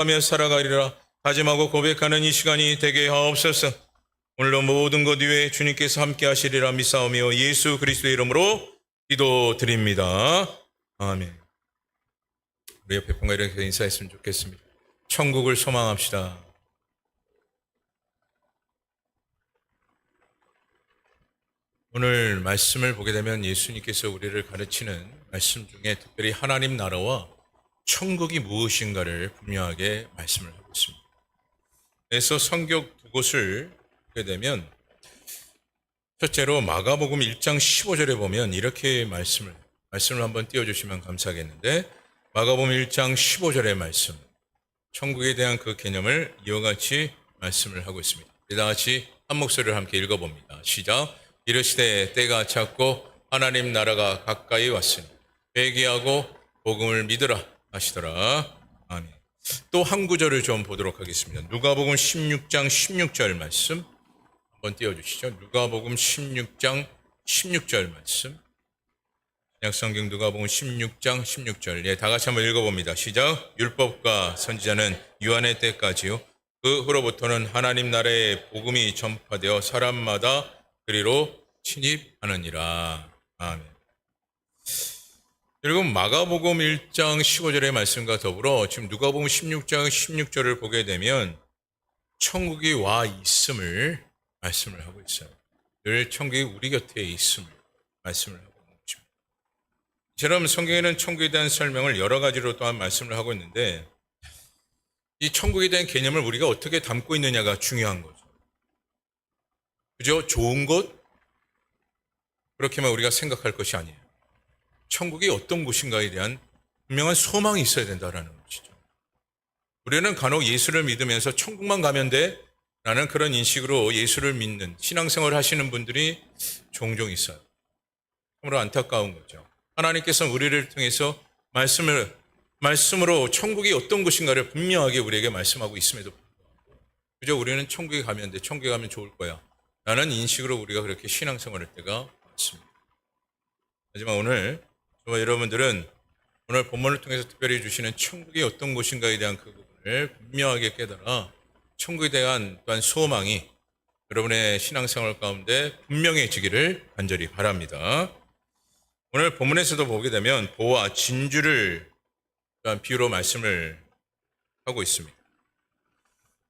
하며 살아가리라. 다짐하고 고백하는 이 시간이 되게 하옵소서. 오늘도 모든 것 위에 주님께서 함께 하시리라 믿사오며 예수 그리스도의 이름으로 기도드립니다. 아멘. 우리 옆에 분과 이렇게 인사했으면 좋겠습니다. 천국을 소망합시다. 오늘 말씀을 보게 되면 예수님께서 우리를 가르치는 말씀 중에 특별히 하나님 나라와 천국이 무엇인가를 분명하게 말씀을 하고 있습니다. 그래서 성경 두 곳을 보게 되면 첫째로 마가복음 1장 15절에 보면 이렇게 말씀을 한번 띄워주시면 감사하겠는데, 마가복음 1장 15절의 말씀, 천국에 대한 그 개념을 이와 같이 말씀을 하고 있습니다. 다 같이 한 목소리를 함께 읽어봅니다. 시작. 이르시되 때가 찼고 하나님 나라가 가까이 왔으니 회개하고 복음을 믿으라 하시더라. 아멘. 또 한 구절을 좀 보도록 하겠습니다. 누가복음 16장 16절 말씀 한번 띄워주시죠. 누가복음 16장 16절 말씀. 신약성경 누가복음 16장 16절. 예, 다 같이 한번 읽어봅니다. 시작. 율법과 선지자는 요한의 때까지요. 그 후로부터는 하나님 나라의 복음이 전파되어 사람마다 그리로 침입하느니라. 아멘. 그리고 마가복음 1장 15절의 말씀과 더불어 지금 누가복음 16장 16절을 보게 되면 천국이 와 있음을 말씀을 하고 있어요. 늘 천국이 우리 곁에 있음을 말씀을 하고 있는 것입니다. 이처럼 성경에는 천국에 대한 설명을 여러 가지로 또한 말씀을 하고 있는데, 이 천국에 대한 개념을 우리가 어떻게 담고 있느냐가 중요한 거죠. 그죠? 좋은 곳? 그렇게만 우리가 생각할 것이 아니에요. 천국이 어떤 곳인가에 대한 분명한 소망이 있어야 된다는 것이죠. 우리는 간혹 예수를 믿으면서 천국만 가면 돼? 라는 그런 인식으로 예수를 믿는 신앙생활을 하시는 분들이 종종 있어요. 참으로 안타까운 거죠. 하나님께서 우리를 통해서 말씀으로 천국이 어떤 곳인가를 분명하게 우리에게 말씀하고 있음에도 불구하고 그저 우리는 천국에 가면 돼, 천국에 가면 좋을 거야 라는 인식으로 우리가 그렇게 신앙생활할 때가 많습니다. 하지만 오늘 저와 여러분들은 오늘 본문을 통해서 특별히 주시는 천국이 어떤 곳인가에 대한 그 부분을 분명하게 깨달아 천국에 대한 또한 소망이 여러분의 신앙생활 가운데 분명해지기를 간절히 바랍니다. 오늘 본문에서도 보게 되면 보와 진주를 또한 비유로 말씀을 하고 있습니다.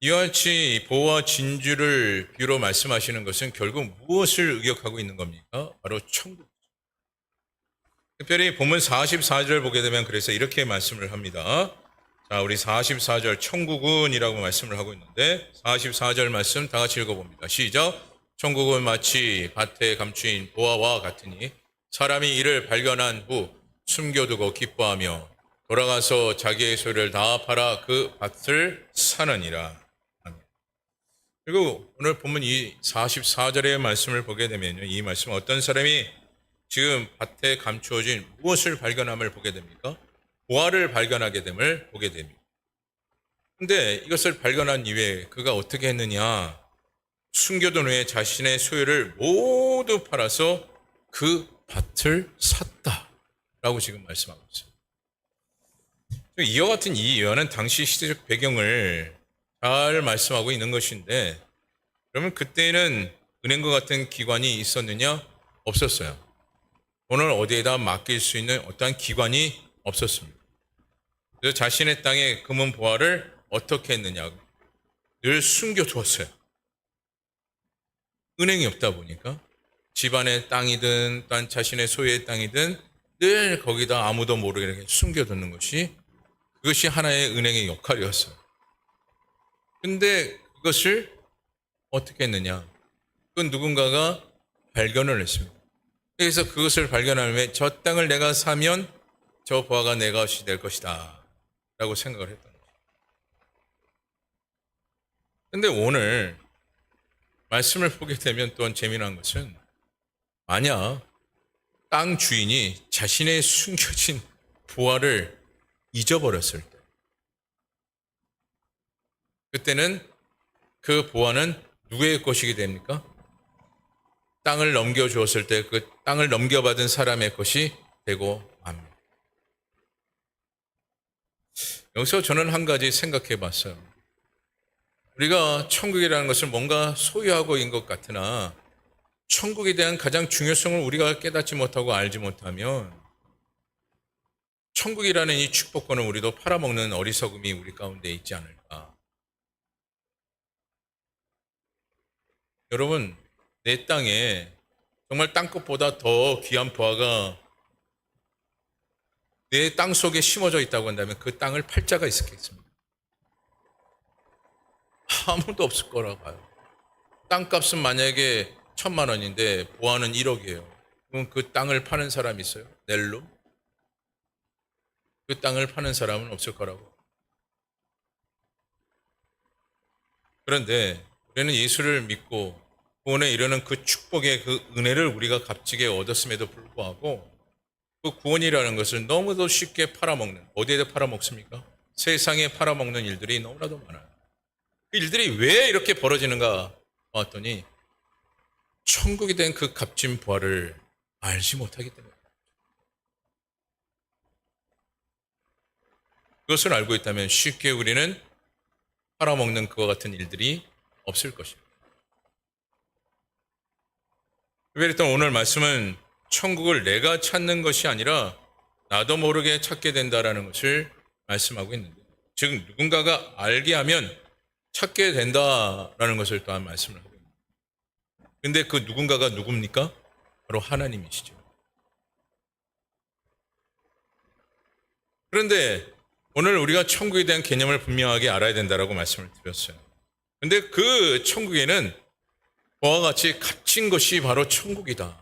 이와 같이 보와 진주를 비유로 말씀하시는 것은 결국 무엇을 의역하고 있는 겁니까? 바로 천국. 특별히 본문 44절 보게 되면 그래서 이렇게 말씀을 합니다. 자, 우리 44절 천국은이라고 말씀을 하고 있는데 44절 말씀 다 같이 읽어봅니다. 시작. 천국은 마치 밭에 감추인 보화와 같으니 사람이 이를 발견한 후 숨겨두고 기뻐하며 돌아가서 자기의 소유를 다 팔아 그 밭을 사느니라. 그리고 오늘 본문 이 44절의 말씀을 보게 되면요, 이 말씀은 어떤 사람이 지금 밭에 감추어진 무엇을 발견함을 보게 됩니까? 보화를 발견하게 됨을 보게 됩니다. 근데 이것을 발견한 이후에 그가 어떻게 했느냐? 숨겨둔 후에 자신의 소유를 모두 팔아서 그 밭을 샀다라고 지금 말씀하고 있어요. 이와 같은 이 예언은 당시 시대적 배경을 잘 말씀하고 있는 것인데, 그러면 그때는 은행과 같은 기관이 있었느냐? 없었어요. 돈을 어디에다 맡길 수 있는 어떠한 기관이 없었습니다. 그래서 자신의 땅의 금은 보화를 어떻게 했느냐? 늘 숨겨두었어요. 은행이 없다 보니까 집안의 땅이든 또한 자신의 소유의 땅이든 늘 거기다 아무도 모르게 이렇게 숨겨두는 그것이 하나의 은행의 역할이었어요. 근데 그것을 어떻게 했느냐? 그건 누군가가 발견을 했습니다. 그래서 그것을 발견한 후에 저 땅을 내가 사면 저 보화가 내 것이 될 것이다 라고 생각을 했던 거죠. 근데 오늘 말씀을 보게 되면 또한 재미난 것은, 만약 땅 주인이 자신의 숨겨진 보화를 잊어버렸을 때, 그때는 그 보화는 누구의 것이게 됩니까? 땅을 넘겨주었을 때 그 땅을 넘겨받은 사람의 것이 되고 맙니다. 여기서 저는 한 가지 생각해 봤어요. 우리가 천국이라는 것을 뭔가 소유하고 있는 것 같으나 천국에 대한 가장 중요성을 우리가 깨닫지 못하고 알지 못하면 천국이라는 이 축복권을 우리도 팔아먹는 어리석음이 우리 가운데 있지 않을까. 여러분, 내 땅에 정말 땅끝보다 더 귀한 보화가 내 땅 속에 심어져 있다고 한다면 그 땅을 팔 자가 있었겠습니까? 아무도 없을 거라고 봐요. 땅값은 만약에 1,000,000원인데 보화는 1억이에요. 그럼 그 땅을 파는 사람이 있어요? 넬로? 그 땅을 파는 사람은 없을 거라고. 그런데 우리는 예수를 믿고 구원에 이르는 그 축복의 그 은혜를 우리가 값지게 얻었음에도 불구하고 그 구원이라는 것을 너무도 쉽게 팔아먹는, 어디에다 팔아먹습니까? 세상에 팔아먹는 일들이 너무나도 많아요. 그 일들이 왜 이렇게 벌어지는가 봤더니 천국이 된 그 값진 부활을 알지 못하기 때문에. 그것을 알고 있다면 쉽게 우리는 팔아먹는 그와 같은 일들이 없을 것입니다. 그래서 오늘 말씀은 천국을 내가 찾는 것이 아니라 나도 모르게 찾게 된다라는 것을 말씀하고 있는데, 즉 누군가가 알게 하면 찾게 된다라는 것을 또한 말씀을 하고 있습니다. 근데 그 누군가가 누굽니까? 바로 하나님이시죠. 그런데 오늘 우리가 천국에 대한 개념을 분명하게 알아야 된다라고 말씀을 드렸어요. 근데 그 천국에는 그와 같이 갇힌 것이 바로 천국이다.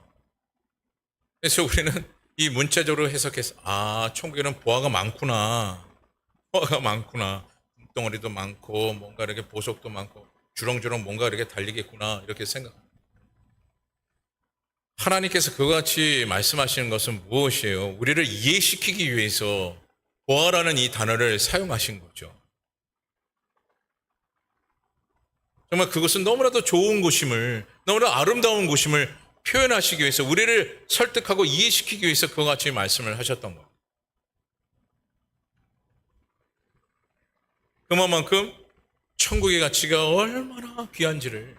그래서 우리는 이 문자적으로 해석해서 천국에는 보화가 많구나. 보화가 많구나. 덩어리도 많고 뭔가 이렇게 보석도 많고 주렁주렁 뭔가 이렇게 달리겠구나 이렇게 생각합니다. 하나님께서 그와 같이 말씀하시는 것은 무엇이에요? 우리를 이해시키기 위해서 보화라는 이 단어를 사용하신 거죠. 정말 그것은 너무나도 좋은 곳임을, 너무나 아름다운 곳임을 표현하시기 위해서 우리를 설득하고 이해시키기 위해서 그와 같이 말씀을 하셨던 거예요. 그만큼 천국의 가치가 얼마나 귀한지를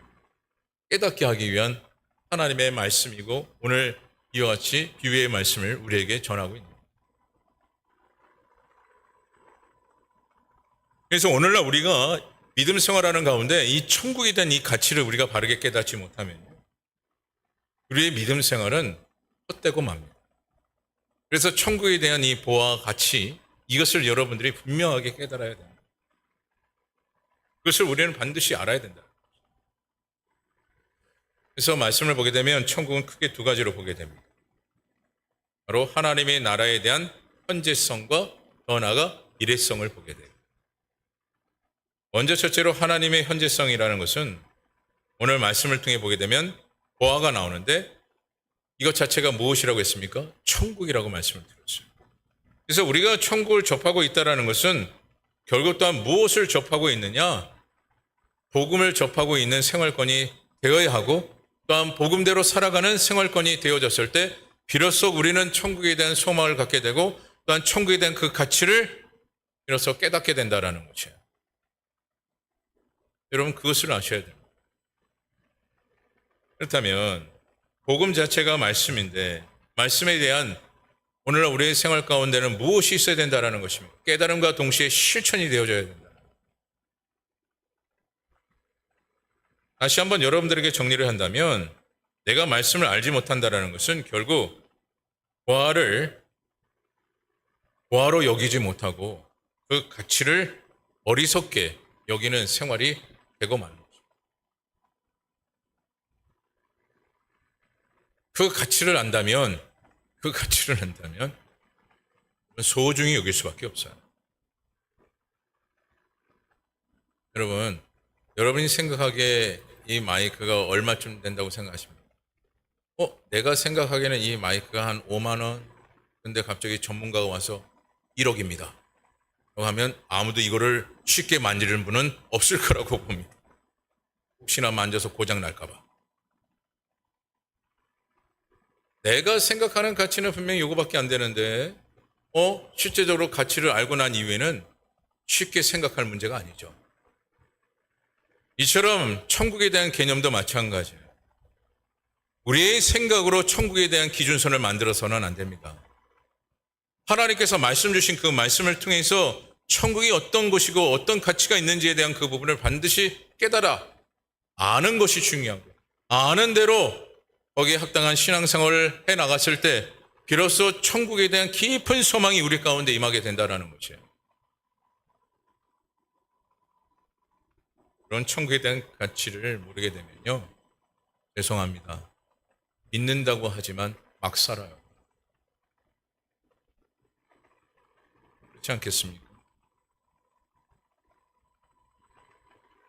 깨닫게 하기 위한 하나님의 말씀이고 오늘 이와 같이 비유의 말씀을 우리에게 전하고 있습니다. 그래서 오늘날 우리가 믿음 생활하는 가운데 이 천국에 대한 이 가치를 우리가 바르게 깨닫지 못하면 우리의 믿음 생활은 헛되고 맙니다. 그래서 천국에 대한 이 보화 가치, 이것을 여러분들이 분명하게 깨달아야 됩니다. 그것을 우리는 반드시 알아야 된다. 그래서 말씀을 보게 되면 천국은 크게 두 가지로 보게 됩니다. 바로 하나님의 나라에 대한 현재성과 더 나아가 미래성을 보게 돼요. 먼저 첫째로 하나님의 현재성이라는 것은 오늘 말씀을 통해 보게 되면 보화가 나오는데 이것 자체가 무엇이라고 했습니까? 천국이라고 말씀을 드렸어요. 그래서 우리가 천국을 접하고 있다는 것은 결국 또한 무엇을 접하고 있느냐? 복음을 접하고 있는 생활권이 되어야 하고 또한 복음대로 살아가는 생활권이 되어졌을 때 비로소 우리는 천국에 대한 소망을 갖게 되고 또한 천국에 대한 그 가치를 비로소 깨닫게 된다는 것이에요. 여러분 그것을 아셔야 됩니다. 그렇다면 복음 자체가 말씀인데 말씀에 대한 오늘날 우리의 생활 가운데는 무엇이 있어야 된다는 것입니다. 깨달음과 동시에 실천이 되어져야 된다. 다시 한번 여러분들에게 정리를 한다면 내가 말씀을 알지 못한다는 것은 결국 보화로 여기지 못하고 그 가치를 어리석게 여기는 생활이 되고 마는 거죠. 그 가치를 안다면 소중히 여길 수밖에 없어요. 여러분이 생각하기에 이 마이크가 얼마쯤 된다고 생각하십니까? 내가 생각하기에는 이 마이크가 한 5만 원. 근데 갑자기 전문가가 와서 1억입니다. 하면 아무도 이거를 쉽게 만지는 분은 없을 거라고 봅니다. 혹시나 만져서 고장 날까 봐. 내가 생각하는 가치는 분명히 이거밖에 안 되는데 실제적으로 가치를 알고 난 이후에는 쉽게 생각할 문제가 아니죠. 이처럼 천국에 대한 개념도 마찬가지예요. 우리의 생각으로 천국에 대한 기준선을 만들어서는 안 됩니다. 하나님께서 말씀 주신 그 말씀을 통해서 천국이 어떤 곳이고 어떤 가치가 있는지에 대한 그 부분을 반드시 깨달아 아는 것이 중요하고, 아는 대로 거기에 합당한 신앙생활을 해나갔을 때 비로소 천국에 대한 깊은 소망이 우리 가운데 임하게 된다는 것이에요. 그런 천국에 대한 가치를 모르게 되면요, 죄송합니다, 믿는다고 하지만 막 살아요. 그렇지 않겠습니까?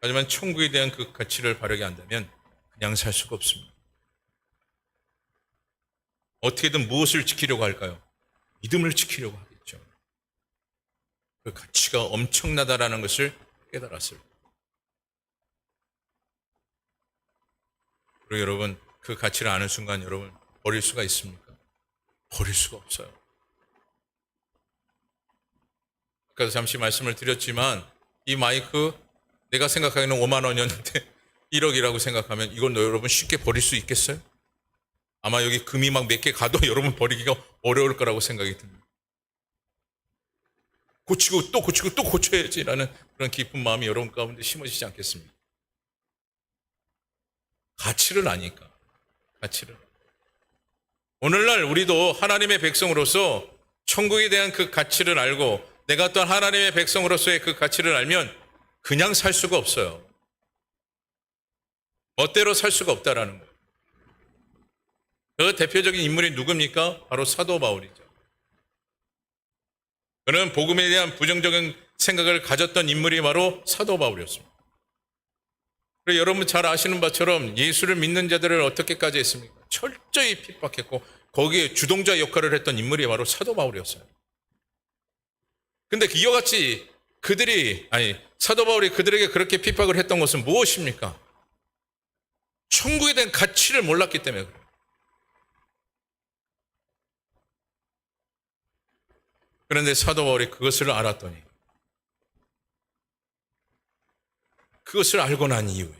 하지만 천국에 대한 그 가치를 바르게 한다면 그냥 살 수가 없습니다. 어떻게든 무엇을 지키려고 할까요? 믿음을 지키려고 하겠죠. 그 가치가 엄청나다라는 것을 깨달았을 때. 그리고 여러분, 그 가치를 아는 순간 여러분 버릴 수가 있습니까? 버릴 수가 없어요. 아까도 잠시 말씀을 드렸지만 이 마이크 내가 생각하기에는 5만 원이었는데 1억이라고 생각하면 이건 여러분 쉽게 버릴 수 있겠어요? 아마 여기 금이 막 몇 개 가도 여러분 버리기가 어려울 거라고 생각이 듭니다. 고치고 또 고치고 또 고쳐야지라는 그런 깊은 마음이 여러분 가운데 심어지지 않겠습니까? 가치를 아니까. 가치를. 오늘날 우리도 하나님의 백성으로서 천국에 대한 그 가치를 알고 내가 또한 하나님의 백성으로서의 그 가치를 알면 그냥 살 수가 없어요. 멋대로 살 수가 없다라는 거예요. 그 대표적인 인물이 누굽니까? 바로 사도 바울이죠. 그는 복음에 대한 부정적인 생각을 가졌던 인물이 바로 사도 바울이었습니다. 그리고 여러분 잘 아시는 바처럼 예수를 믿는 자들을 어떻게까지 했습니까? 철저히 핍박했고 거기에 주동자 역할을 했던 인물이 바로 사도 바울이었어요. 근데 이와 같이 사도 바울이 그들에게 그렇게 핍박을 했던 것은 무엇입니까? 천국에 대한 가치를 몰랐기 때문에 그래요. 그런데 사도 바울이 그것을 알았더니, 그것을 알고 난 이후에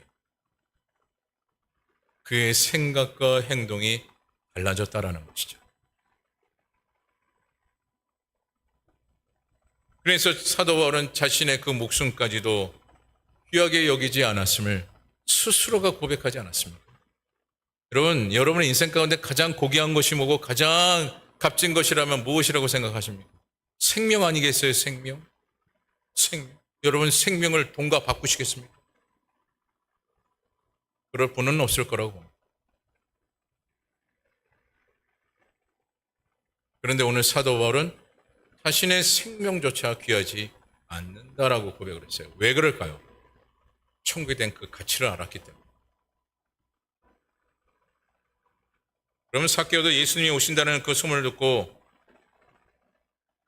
그의 생각과 행동이 달라졌다라는 것이죠. 그래서 사도 바울은 자신의 그 목숨까지도 귀하게 여기지 않았음을 스스로가 고백하지 않았습니까? 여러분, 여러분의 인생 가운데 가장 고귀한 것이 뭐고 가장 값진 것이라면 무엇이라고 생각하십니까? 생명 아니겠어요? 생명. 여러분 생명을 돈과 바꾸시겠습니까? 그럴 분은 없을 거라고. 그런데 오늘 사도 바울은 자신의 생명조차 귀하지 않는다라고 고백을 했어요. 왜 그럴까요? 천국에 대한 그 가치를 알았기 때문에. 그러면 삭개오도 예수님이 오신다는 그 소문을 듣고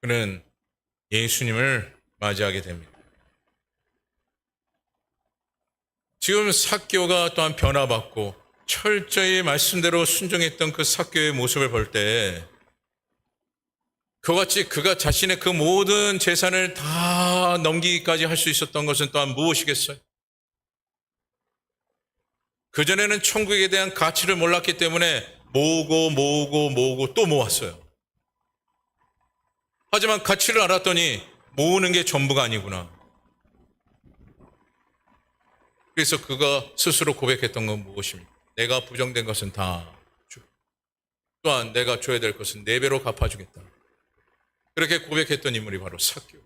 그는 예수님을 맞이하게 됩니다. 지금 삭개오가 또한 변화받고 철저히 말씀대로 순종했던 그 삭개오의 모습을 볼 때 그와 같이 그가 자신의 그 모든 재산을 다 넘기기까지 할 수 있었던 것은 또한 무엇이겠어요? 그전에는 천국에 대한 가치를 몰랐기 때문에 모으고 또 모았어요. 하지만 가치를 알았더니 모으는 게 전부가 아니구나. 그래서 그가 스스로 고백했던 건 무엇입니까? 내가 부정된 것은 다 주고 또한 내가 줘야 될 것은 4배로 갚아주겠다. 그렇게 고백했던 인물이 바로 삭개오.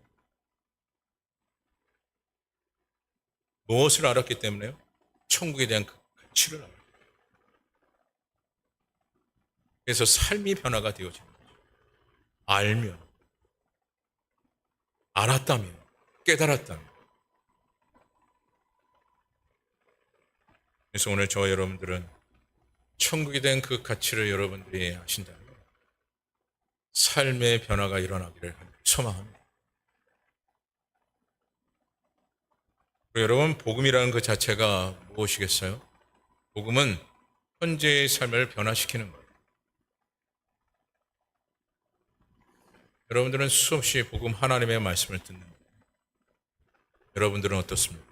무엇을 알았기 때문에요? 천국에 대한 그 가치를 알았어요. 그래서 삶이 변화가 되어지는 거죠. 알면, 알았다면, 깨달았다면. 그래서 오늘 저와 여러분들은 천국에 대한 그 가치를 여러분들이 아신다면 삶의 변화가 일어나기를 소망합니다. 그리고 여러분, 복음이라는 그 자체가 무엇이겠어요? 복음은 현재의 삶을 변화시키는 거예요. 여러분들은 수없이 복음 하나님의 말씀을 듣는 거예요. 여러분들은 어떻습니까?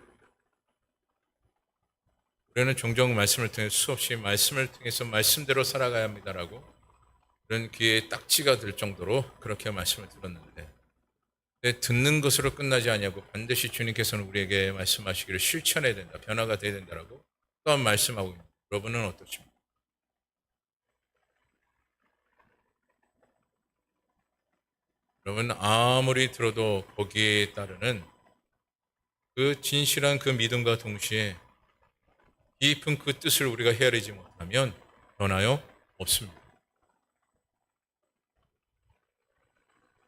우리는 종종 말씀을 통해 수없이 말씀을 통해서 말씀대로 살아가야 합니다라고 그런 귀에 딱지가 들 정도로 그렇게 말씀을 들었는데 듣는 것으로 끝나지 아니하고 반드시 주님께서는 우리에게 말씀하시기를 실천해야 된다, 변화가 돼야 된다라고 또한 말씀하고 있습니다. 여러분은 어떠십니까? 여러분 아무리 들어도 거기에 따르는 그 진실한 그 믿음과 동시에 깊은 그 뜻을 우리가 헤아리지 못하면 변화요? 없습니다.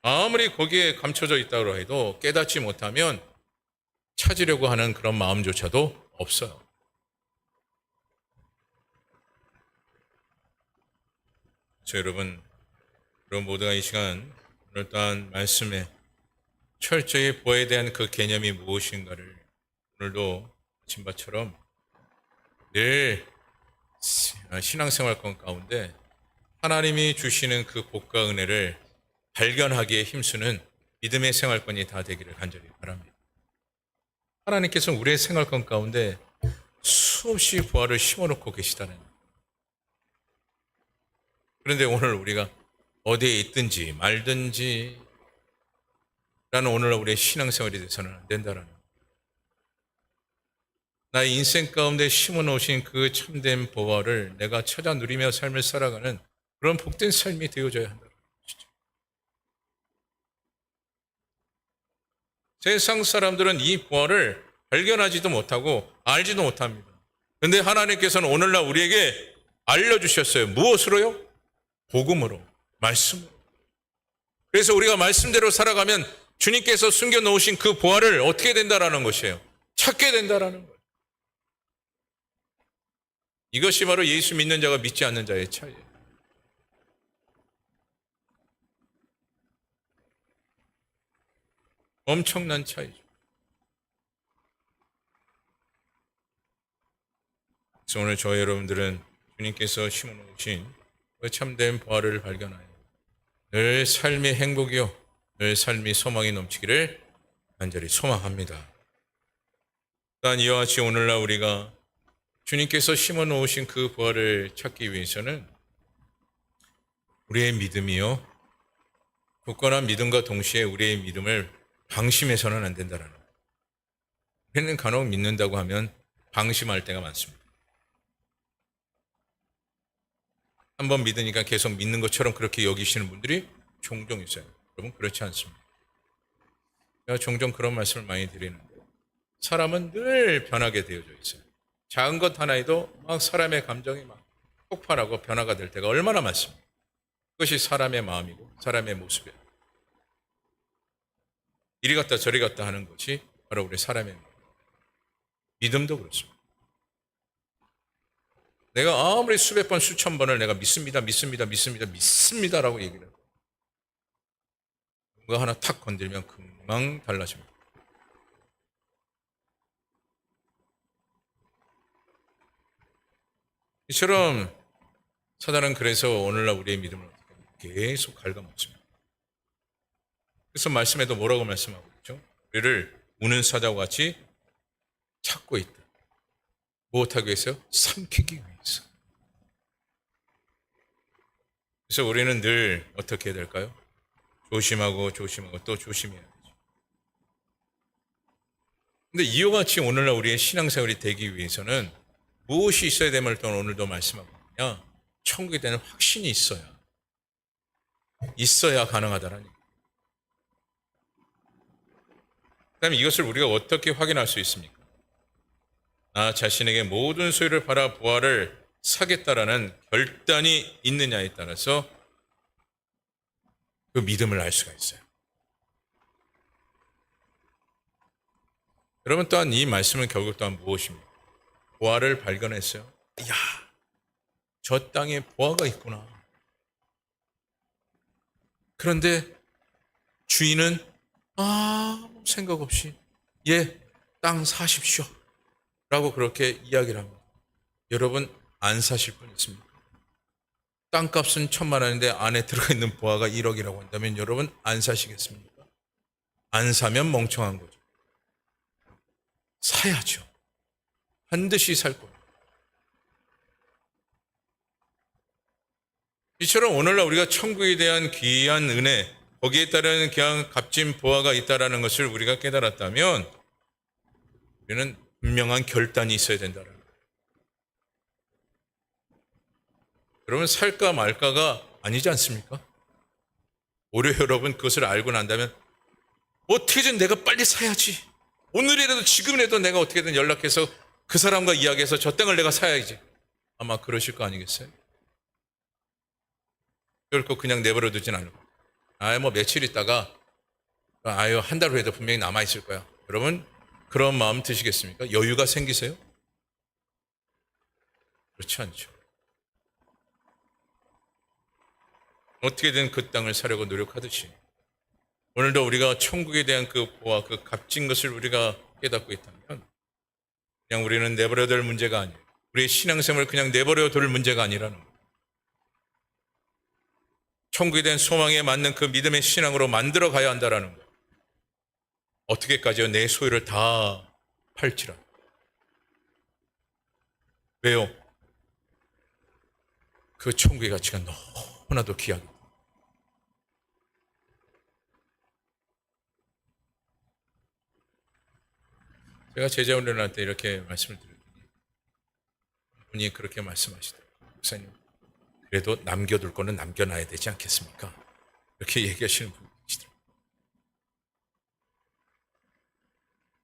아무리 거기에 감춰져 있다고 해도 깨닫지 못하면 찾으려고 하는 그런 마음조차도 없어요. 그래서 여러분, 그런 모두가 이 시간 오늘 또한 말씀에 철저히 보아야 대한 그 개념이 무엇인가를 오늘도 아침밥처럼 늘 신앙생활권 가운데 하나님이 주시는 그 복과 은혜를 발견하기에 힘쓰는 믿음의 생활권이 다 되기를 간절히 바랍니다. 하나님께서 우리의 생활권 가운데 수없이 부활을 심어놓고 계시다는. 그런데 오늘 우리가 어디에 있든지 말든지 라는 오늘날 우리의 신앙생활이 돼서는 안 된다라는. 나의 인생 가운데 심어놓으신 그 참된 보화를 내가 찾아 누리며 삶을 살아가는 그런 복된 삶이 되어져야 한다는 것이죠. 세상 사람들은 이 보화를 발견하지도 못하고 알지도 못합니다. 그런데 하나님께서는 오늘날 우리에게 알려주셨어요. 무엇으로요? 복음으로, 말씀으로. 그래서 우리가 말씀대로 살아가면 주님께서 숨겨놓으신 그 보화를 어떻게 된다라는 것이에요. 찾게 된다라는 거예요. 이것이 바로 예수 믿는 자가 믿지 않는 자의 차이예요. 엄청난 차이죠. 그래서 오늘 저희 여러분들은 주님께서 심어놓으신 그 참된 보화를 발견하여 늘 삶의 행복이요, 늘 삶이 소망이 넘치기를 간절히 소망합니다. 또한 이와 같이 오늘날 우리가 주님께서 심어놓으신 그 보화를 찾기 위해서는 우리의 믿음이요, 굳건한 믿음과 동시에 우리의 믿음을 방심해서는 안 된다는 거예요. 우리는 간혹 믿는다고 하면 방심할 때가 많습니다. 한번 믿으니까 계속 믿는 것처럼 그렇게 여기시는 분들이 종종 있어요. 여러분 그렇지 않습니다. 제가 종종 그런 말씀을 많이 드리는데 사람은 늘 변하게 되어져 있어요. 작은 것 하나에도 막 사람의 감정이 막 폭발하고 변화가 될 때가 얼마나 많습니다. 그것이 사람의 마음이고 사람의 모습이에요. 이리 갔다 저리 갔다 하는 것이 바로 우리 사람의 마음. 믿음도 그렇습니다. 내가 아무리 수백 번 수천 번을 내가 믿습니다라고 얘기를 해요. 뭔가 하나 탁 건들면 금방 달라집니다. 이처럼 사단은 그래서 오늘날 우리의 믿음을 계속 갉아먹습니다. 그래서 말씀에도 뭐라고 말씀하고 있죠? 우리를 우는 사자와 같이 찾고 있다. 무엇하기 위해서요? 삼키기 위해서. 그래서 우리는 늘 어떻게 해야 될까요? 조심하고 또 조심해야 되죠. 근데 이와 같이 오늘날 우리의 신앙생활이 되기 위해서는 무엇이 있어야 됨을 또 오늘도 말씀하고 있냐? 천국에 대한 확신이 있어야 가능하다라는 얘기예요. 그다음에 이것을 우리가 어떻게 확인할 수 있습니까? 나 자신에게 모든 소유를 팔아 부활을 사겠다라는 결단이 있느냐에 따라서 그 믿음을 알 수가 있어요. 여러분 또한 이 말씀은 결국 또한 무엇입니까? 보화를 발견했어요. 이야, 저 땅에 보화가 있구나. 그런데 주인은 아무 생각 없이 땅 사십시오 라고 그렇게 이야기를 합니다. 여러분 안 사실 분 있습니까? 땅값은 1,000만 원인데 안에 들어가 있는 보화가 1억이라고 한다면 여러분 안 사시겠습니까? 안 사면 멍청한 거죠. 사야죠. 반드시 살 겁니다. 이처럼 오늘날 우리가 천국에 대한 귀한 은혜, 거기에 따른 그냥 값진 보화가 있다는 것을 우리가 깨달았다면 우리는 분명한 결단이 있어야 된다는 거예요. 여러분, 살까 말까가 아니지 않습니까? 오히려 여러분 그것을 알고 난다면 어떻게든 내가 빨리 사야지. 오늘이라도 지금이라도 내가 어떻게든 연락해서 그 사람과 이야기해서 저 땅을 내가 사야지. 아마 그러실 거 아니겠어요? 결코 그냥 내버려 두진 않을 거예요. 뭐 며칠 있다가 한 달 후에도 분명히 남아있을 거야. 여러분 그런 마음 드시겠습니까? 여유가 생기세요? 그렇지 않죠. 어떻게든 그 땅을 사려고 노력하듯이 오늘도 우리가 천국에 대한 그 보화, 그 값진 것을 우리가 깨닫고 있다면 그냥 우리는 내버려 둘 문제가 아니에요. 우리의 신앙생활을 그냥 내버려 둘 문제가 아니라는 거예요. 천국에 대한 소망에 맞는 그 믿음의 신앙으로 만들어 가야 한다는 거예요. 어떻게까지요? 내 소유를 다 팔지라. 왜요? 그 천국의 가치가 너무나도 귀하기 때문에. 제가 제자훈련할 때 이렇게 말씀을 드렸더니 분이 그렇게 말씀하시더라고요. 목사님, 그래도 남겨둘 거는 남겨놔야 되지 않겠습니까? 이렇게 얘기하시는 분이 계시더라고요.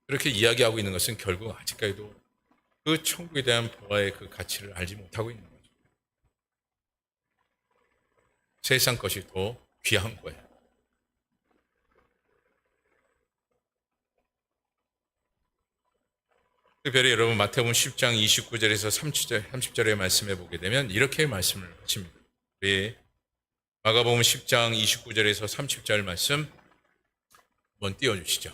그렇게 이야기하고 있는 것은 결국 아직까지도 그 천국에 대한 보화의 그 가치를 알지 못하고 있는 거죠. 세상 것이 더 귀한 거예요. 특별히 여러분 마태복음 10장 29절에서 30절의 말씀에 보게 되면 이렇게 말씀을 하십니다. 우리 마가복음 10장 29절에서 30절 말씀 한번 띄워주시죠.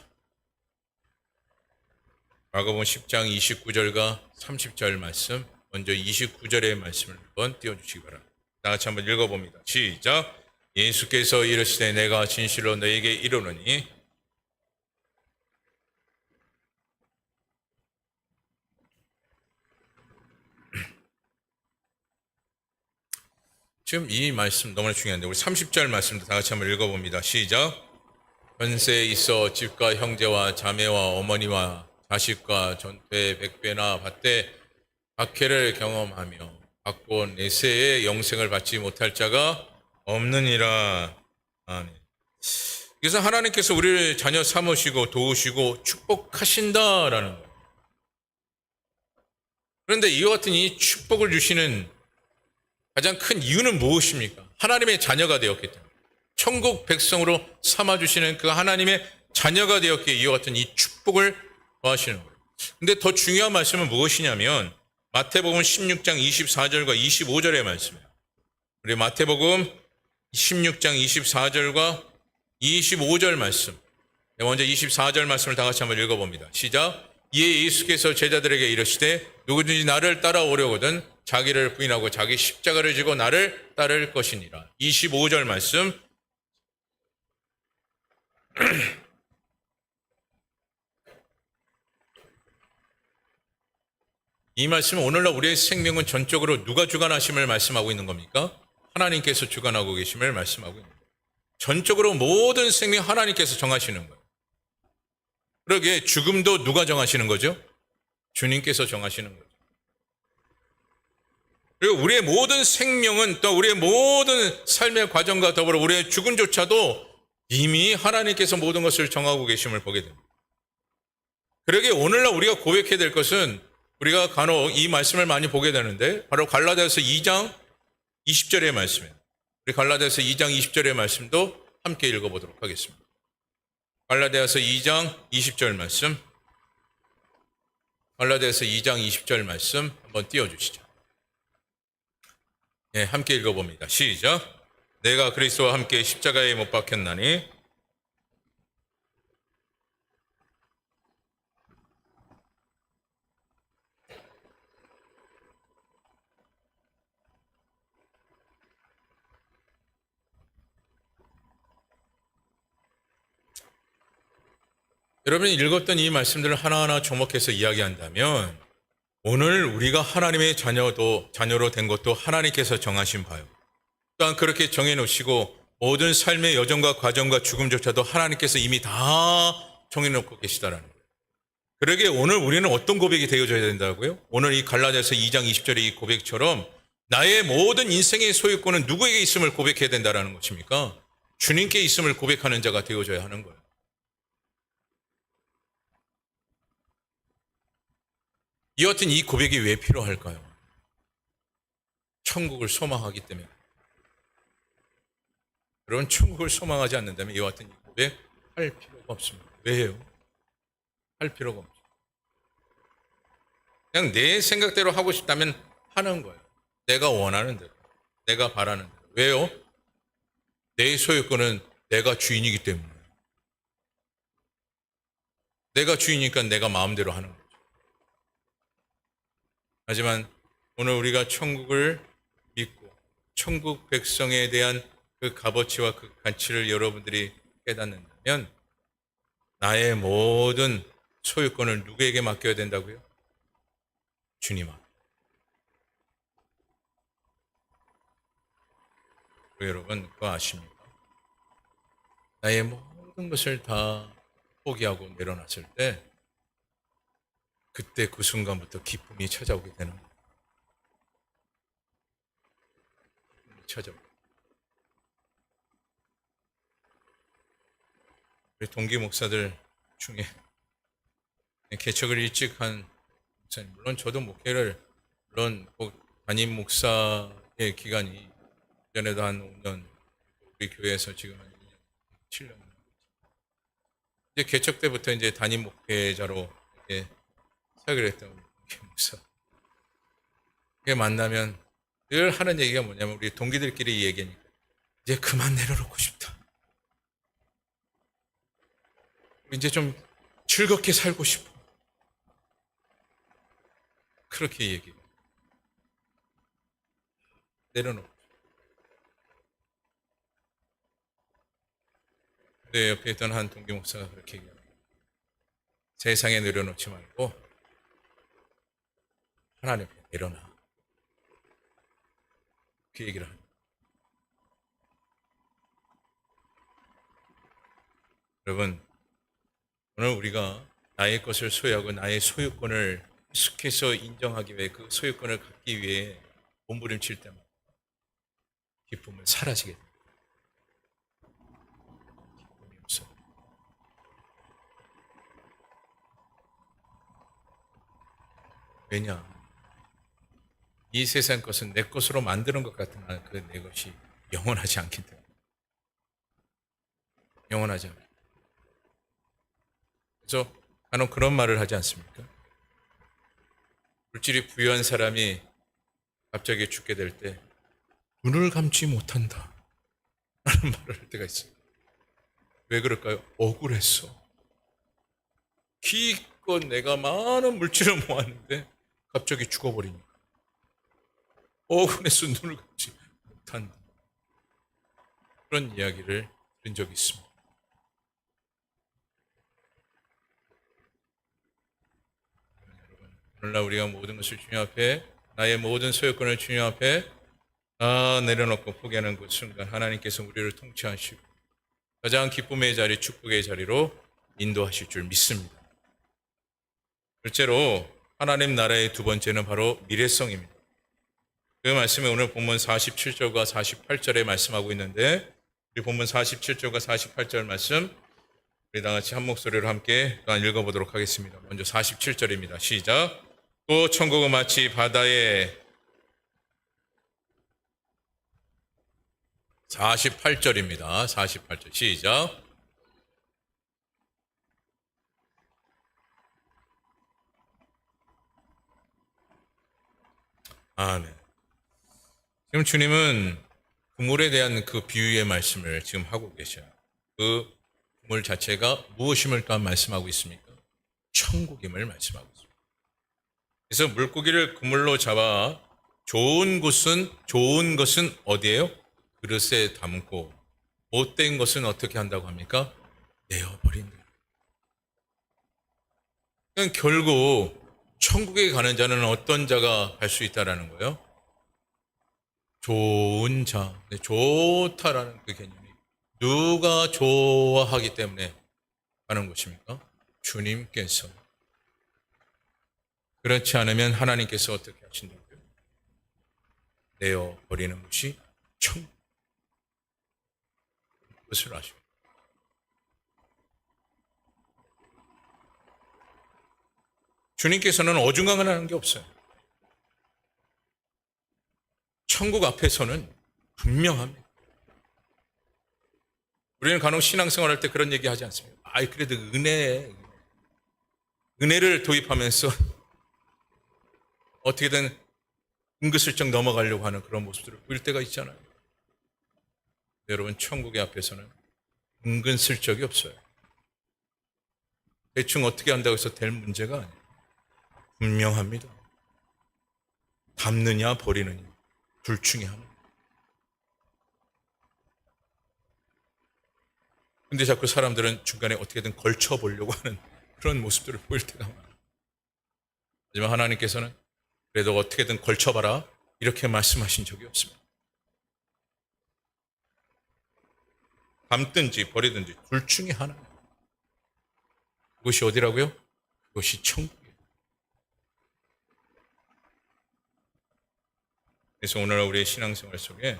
마가복음 10장 29절과 30절 말씀, 먼저 29절의 말씀을 한번 띄워주시기 바랍니다. 다 같이 한번 읽어봅니다. 시작. 예수께서 이르시되 내가 진실로 너에게 이르노니 지금 이 말씀 너무나 중요한데 우리 30절 말씀도 다 같이 한번 읽어봅니다. 시작. 현세에 있어 집과 형제와 자매와 어머니와 자식과 전투에 백배나 받되 박해를 경험하며 받고 내세의 영생을 받지 못할 자가 없느니라. 아멘. 그래서 하나님께서 우리를 자녀 삼으시고 도우시고 축복하신다라는 거예요. 그런데 이와 같은 이 축복을 주시는 가장 큰 이유는 무엇입니까? 하나님의 자녀가 되었기 때문에. 천국 백성으로 삼아주시는 그 하나님의 자녀가 되었기에 이와 같은 이 축복을 더하시는 거예요. 근데 더 중요한 말씀은 무엇이냐면 마태복음 16장 24절과 25절의 말씀이에요. 우리 마태복음 16장 24절과 25절 말씀. 먼저 24절 말씀을 다 같이 한번 읽어봅니다. 시작. 이에 예수께서 제자들에게 이르시되 누구든지 나를 따라오려거든 자기를 부인하고 자기 십자가를 지고 나를 따를 것이니라. 25절 말씀. 이 말씀은 오늘날 우리의 생명은 전적으로 누가 주관하심을 말씀하고 있는 겁니까? 하나님께서 주관하고 계심을 말씀하고 있는 거예요. 전적으로 모든 생명 하나님께서 정하시는 거예요. 그러기에 죽음도 누가 정하시는 거죠? 주님께서 정하시는 거죠. 그리고 우리의 모든 생명은 또 우리의 모든 삶의 과정과 더불어 우리의 죽음조차도 이미 하나님께서 모든 것을 정하고 계심을 보게 됩니다. 그러기에 오늘날 우리가 고백해야 될 것은 우리가 간혹 이 말씀을 많이 보게 되는데 바로 갈라디아서 2장 20절의 말씀이에요. 우리 갈라디아서 2장 20절의 말씀도 함께 읽어보도록 하겠습니다. 갈라디아서 2장 20절 말씀. 갈라디아서 2장 20절 말씀 한번 띄워주시죠. 예, 함께 읽어봅니다. 시작. 내가 그리스도와 함께 십자가에 못 박혔나니 여러분이 읽었던 이 말씀들을 하나하나 접목해서 이야기한다면 오늘 우리가 하나님의 자녀로 된 것도 하나님께서 정하신 바요. 또한 그렇게 정해놓으시고 모든 삶의 여정과 과정과 죽음조차도 하나님께서 이미 다 정해놓고 계시다라는 거예요. 그러게 오늘 우리는 어떤 고백이 되어져야 된다고요? 오늘 이 갈라디아서 2장 20절의 이 고백처럼 나의 모든 인생의 소유권은 누구에게 있음을 고백해야 된다는 것입니까? 주님께 있음을 고백하는 자가 되어져야 하는 거예요. 이 같은 이 고백이 왜 필요할까요? 천국을 소망하기 때문에. 여러분, 천국을 소망하지 않는다면 이와 같은 이 고백 할 필요가 없습니다. 왜요? 할 필요가 없죠. 그냥 내 생각대로 하고 싶다면 하는 거예요. 내가 원하는 대로, 내가 바라는 대로. 왜요? 내 소유권은 내가 주인이기 때문에. 내가 주인이니까 내가 마음대로 하는 거죠. 하지만 오늘 우리가 천국을 믿고 천국 백성에 대한 그 값어치와 그 가치를 여러분들이 깨닫는다면 나의 모든 소유권을 누구에게 맡겨야 된다고요? 주님 앞에. 여러분 그거 아십니까? 나의 모든 것을 다 포기하고 내려놨을 때 그때 그 순간부터 기쁨이 찾아오게 되는 거예요. 찾아오게. 우리 동기 목사들 중에 개척을 일찍 한 목사님, 물론 저도 목회를 물론 담임 목사의 기간이 전에도 한 5년, 우리 교회에서 지금 한 7년. 이제 개척 때부터 이제 담임 목회자로 이렇게 시작을 했던 동기 목사. 그게 만나면 늘 하는 얘기가 뭐냐면 우리 동기들끼리 얘기하니까 이제 그만 내려놓고 싶다. 이제 좀 즐겁게 살고 싶어. 그렇게 얘기해요. 내려놓고. 근데 옆에 있던 한 동기 목사가 그렇게 얘기해요. 세상에 내려놓지 말고 하나님 앞에 내려놔. 그 얘기를 합니다. 여러분, 오늘 우리가 나의 것을 소유하고 나의 소유권을 계속해서 인정하기 위해 그 소유권을 갖기 위해 몸부림칠 때마다 기쁨은 사라지게 됩니다. 기쁨이 없어. 왜냐? 이 세상 것은 내 것으로 만드는 것 같은 그 내 것이 영원하지 않기 때문에. 영원하지 않기 때문에. 그래서 간혹 그런 말을 하지 않습니까? 물질이 부유한 사람이 갑자기 죽게 될 때 눈을 감지 못한다 라는 말을 할 때가 있어요. 왜 그럴까요? 억울했어. 기껏 내가 많은 물질을 모았는데 갑자기 죽어버리니까 억울해서 눈을 감지 못한다. 그런 이야기를 들은 적이 있습니다. 오늘날 우리가 모든 것을 주님 앞에, 나의 모든 소유권을 주님 앞에 다 내려놓고 포기하는 그 순간 하나님께서 우리를 통치하시고 가장 기쁨의 자리, 축복의 자리로 인도하실 줄 믿습니다. 둘째로 하나님 나라의 두 번째는 바로 미래성입니다. 그 말씀이 오늘 본문 47절과 48절에 말씀하고 있는데 우리 본문 47절과 48절 말씀 우리 다 같이 한 목소리로 함께 읽어보도록 하겠습니다. 먼저 47절입니다. 시작. 또 천국은 마치 바다에 48절입니다. 48절 시작. 네. 지금 주님은 그물에 대한 그 비유의 말씀을 지금 하고 계셔요. 그 그물 자체가 무엇임을 또한 말씀하고 있습니까? 천국임을 말씀하고 있습니다. 그래서 물고기를 그물로 잡아 좋은 것은 어디예요? 그릇에 담고 못된 것은 어떻게 한다고 합니까? 내어버린다. 결국 천국에 가는 자는 어떤 자가 갈 수 있다라는 거예요? 좋은 자, 좋다라는 그 개념이 누가 좋아하기 때문에 가는 것입니까? 주님께서. 그렇지 않으면 하나님께서 어떻게 하신다고요? 내어 버리는 것이 천국. 그것을 아시고. 주님께서는 어중간하는 게 없어요. 천국 앞에서는 분명합니다. 우리는 간혹 신앙생활 할 때 그런 얘기 하지 않습니까? 그래도 은혜를 도입하면서 어떻게든 은근슬쩍 넘어가려고 하는 그런 모습들을 보일 때가 있잖아요. 여러분, 천국의 앞에서는 은근슬쩍이 없어요. 대충 어떻게 한다고 해서 될 문제가 아니에요. 분명합니다. 담느냐 버리느냐 둘 중에 하나. 근데 자꾸 사람들은 중간에 어떻게든 걸쳐보려고 하는 그런 모습들을 보일 때가 많아요. 하지만 하나님께서는 그래도 어떻게든 걸쳐봐라 이렇게 말씀하신 적이 없습니다. 담든지 버리든지 둘 중에 하나. 그것이 어디라고요? 그것이 천국이에요. 그래서 오늘 우리의 신앙생활 속에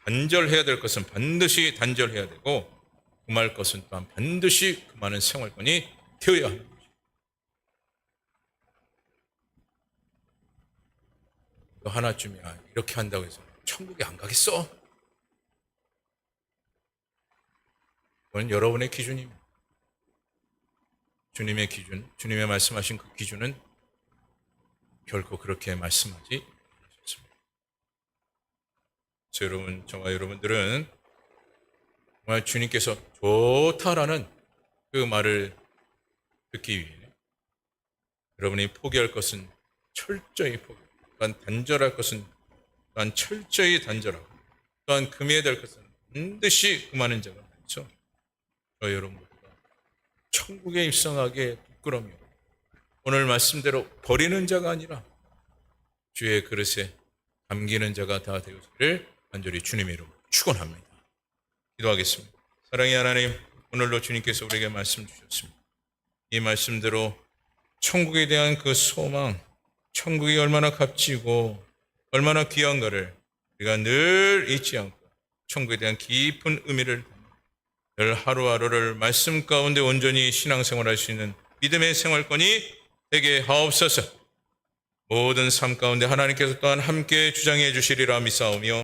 단절해야 될 것은 반드시 단절해야 되고 금할 것은 또한 반드시 금하는 생활권이 되어야 하는 거죠. 또 하나쯤이야 이렇게 한다고 해서 천국에 안 가겠어? 그건 여러분의 기준입니다. 주님의 기준, 주님의 말씀하신 그 기준은 결코 그렇게 말씀하지 않으셨습니다. 그래서 여러분, 저와 여러분들은 정말 주님께서 좋다라는 그 말을 듣기 위해 여러분이 포기할 것은 철저히 포기하고 또한 단절할 것은 또한 철저히 단절하고 또한 금해야 될 것은 반드시 금하는 자가 많죠. 저 여러분 모두가 천국에 입성하기에 부끄러움이 오늘 말씀대로 버리는 자가 아니라 주의 그릇에 담기는 자가 다 되었기를 간절히 주님의 이름으로 축원합니다. 기도하겠습니다. 사랑의 하나님, 오늘도 주님께서 우리에게 말씀 주셨습니다. 이 말씀대로 천국에 대한 그 소망, 천국이 얼마나 값지고 얼마나 귀한가를 우리가 늘 잊지 않고 천국에 대한 깊은 의미를 늘 하루하루를 말씀 가운데 온전히 신앙생활할 수 있는 믿음의 생활권이 되게 하옵소서. 모든 삶 가운데 하나님께서 또한 함께 주장해 주시리라 믿사오며